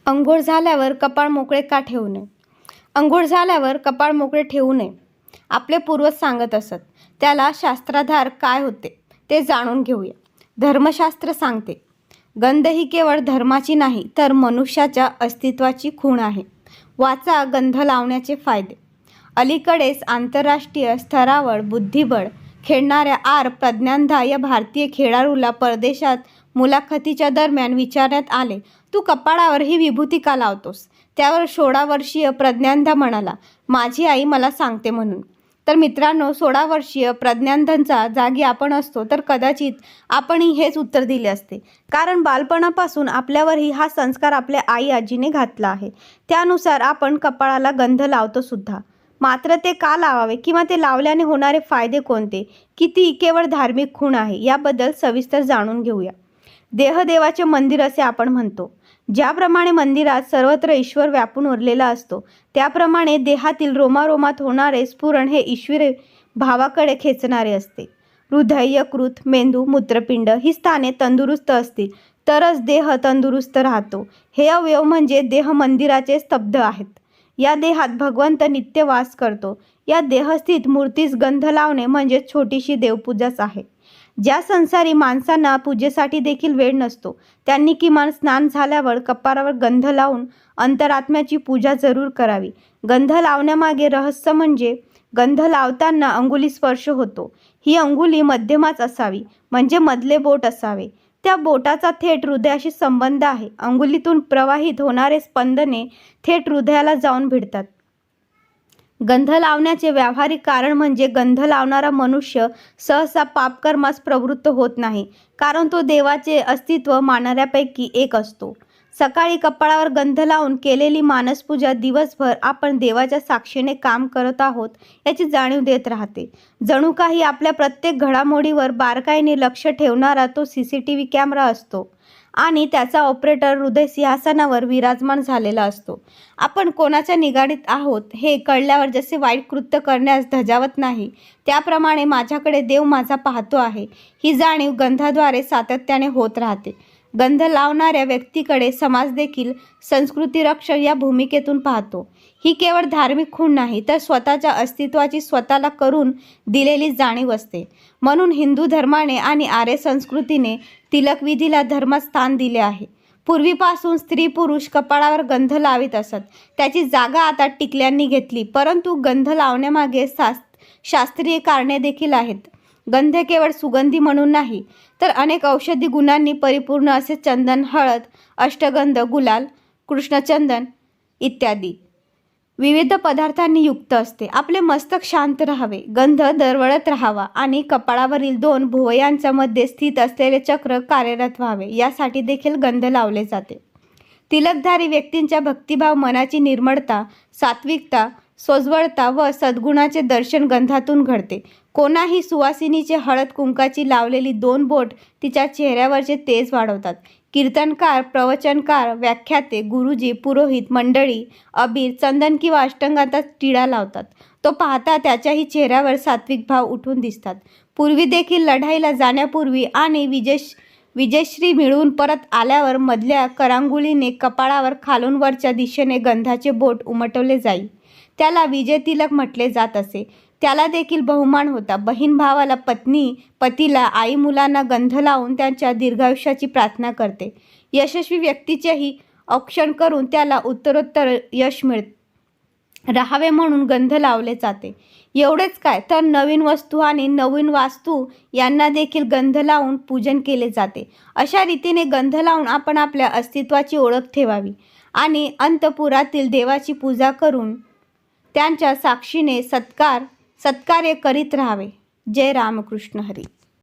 अंघोळ झाल्यावर कपाळ मोकळे का ठेवू नये? अंघोळ झाल्यावर कपाळ मोकळे ठेवू नये आपले पूर्वज सांगत असत. त्याला शास्त्राधार काय होते ते जाणून घेऊया. धर्मशास्त्र सांगते, गंध ही केवळ धर्माची नाही तर मनुष्याच्या अस्तित्वाची खूण आहे. वाचा गंध लावण्याचे फायदे. अलीकडेच आंतरराष्ट्रीय स्तरावर बुद्धिबळ खेळणाऱ्या आर प्रज्ञानदा या भारतीय खेळाडूला परदेशात मुलाखतीच्या दरम्यान विचारण्यात आले, तू कपाळावर ही विभूती का लावतोस? त्यावर 16 वर्षीय प्रज्ञानदा म्हणाला, माझी आई मला सांगते म्हणून. तर मित्रांनो, 16 वर्षीय प्रज्ञानदांच्या जागी आपण असतो तर कदाचित आपणही हेच उत्तर दिले असते. कारण बालपणापासून आपल्यावरही हा संस्कार आपल्या आई आजीने घातला आहे. त्यानुसार आपण कपाळाला गंध लावतो सुद्धा. मात्र ते का लावावे किंवा ते लावल्याने होणारे फायदे कोणते, किती केवळ धार्मिक खूण आहे याबद्दल सविस्तर जाणून घेऊया. देहदेवाचे मंदिर असे आपण म्हणतो. ज्याप्रमाणे मंदिरात सर्वत्र ईश्वर व्यापून उरलेला असतो, त्याप्रमाणे देहातील रोमारोमात होणारे स्फुरण हे ईश्वरी भावाकडे खेचणारे असते. हृदय, यकृत, मेंदू, मूत्रपिंड ही स्थाने तंदुरुस्त असतील तरच देह तंदुरुस्त राहतो. हे अवयव म्हणजे देह मंदिराचे स्तंभ आहेत. या देहात भगवंत नित्य वास करतो. या देहस्थित मूर्तीस गंध लावणे म्हणजे छोटीशी देवपूजाच आहे. ज्या संसारी माणसांना पूजेसाठी देखील वेळ नसतो, त्यांनी किमान स्नान झाल्यावर कपाळावर गंध लावून अंतरात्म्याची पूजा जरूर करावी. गंध लावण्यामागे रहस्य म्हणजे गंध लावताना अंगुली स्पर्श होतो. ही अंगुली मध्यमाच असावी, म्हणजे मधले बोट असावे. त्या बोटाचा थेट हृदयाशी संबंध आहे. अंगुलीतून प्रवाहित होणारे स्पंदने थेट हृदयाला जाऊन भिडतात. गंध लावण्याचे व्यावहारिक कारण म्हणजे गंध लावणारा मनुष्य सहसा पापकर्मास प्रवृत्त होत नाही, कारण तो देवाचे अस्तित्व मानणाऱ्यापैकी एक असतो. सकाळी कपाळावर गंध लावून केलेली मानसपूजा दिवसभर आपण देवाच्या साक्षीने काम करत आहोत याची जाणीव देत राहते. जणू काही आपल्या प्रत्येक घडामोडीवर बारकाईने लक्ष ठेवणारा तो CCTV कॅमेरा असतो आणि त्याचा ऑपरेटर हृदय सिंहासनावर विराजमान झालेला असतो. आपण कोणाच्या निगाडीत आहोत हे कळल्यावर जसे वाईट कृत्य करण्यास धजावत नाही, त्याप्रमाणे माझ्याकडे देव माझा पाहतो आहे ही जाणीव गंधाद्वारे सातत्याने होत राहते. गंध लावणाऱ्या व्यक्तीकडे समाज देखील संस्कृती रक्षक या भूमिकेतून पाहतो. ही केवळ धार्मिक खूण नाही तर स्वतःच्या अस्तित्वाची स्वतःला करून दिलेली जाणीव असते. म्हणून हिंदू धर्माने आणि आर्य संस्कृतीने तिलकविधीला धर्मात स्थान दिले आहे. पूर्वीपासून स्त्री पुरुष कपाळावर गंध लावित असत. त्याची जागा आता टिकल्यांनी घेतली. परंतु गंध लावण्यामागे शास्त्रीय कारणे देखील आहेत. गंध केवळ सुगंधी म्हणून नाही तर अनेक औषधी गुणांनी परिपूर्ण असे चंदन, हळद, अष्टगंध, गुलाल, कृष्णचंदन इत्यादी विविध पदार्थांनी युक्त असते. आपले मस्तक शांत राहावे, गंध दरवळत राहावा आणि कपाळावरील 2 भुवयांच्या मध्ये स्थित असलेले चक्र कार्यरत व्हावे यासाठी देखील गंध लावले जाते. तिलकधारी व्यक्तींच्या भक्तिभाव, मनाची निर्मळता, सात्विकता, सोज्वळता व सद्गुणाचे दर्शन गंधातून घडते. कोणाही सुवासिनीचे हळद कुंकाची लावलेली 2 बोट तिच्या चेहऱ्यावरचे तेज वाढवतात. कीर्तनकार, प्रवचनकार, व्याख्याते, गुरुजी, पुरोहित मंडळी अबीर, चंदन किंवा अष्टगंधाचा टिळा लावतात. तो पाहता त्याच्याही चेहऱ्यावर सात्विक भाव उठून दिसतात. पूर्वी देखील लढाईला जाण्यापूर्वी आणि विजयश्री मिळवून परत आल्यावर मधल्या करांगुलीने कपाळावर खालून वरच्या दिशेने गंधाचे बोट उमटवले जाई. त्याला विजय तिलक म्हटले जात असे. त्याला देखील बहुमान होता. बहीण भावाला, पत्नी पतीला, आई मुलांना गंध लावून त्यांच्या दीर्घायुष्याची प्रार्थना करते. यशस्वी व्यक्तीचेही औक्षण करून त्याला उत्तरोत्तर यश मिळत राहावे म्हणून गंध लावले जाते. एवढेच काय तर नवीन वस्तू आणि नवीन वास्तू यांना देखील गंध लावून पूजन केले जाते. अशा रीतीने गंध लावून आपण आपल्या अस्तित्वाची ओळख ठेवावी आणि अंतपुरातील देवाची पूजा करून त्यांच्या साक्षीने सत्कार्य करीत राहावे. जय रामकृष्ण हरी.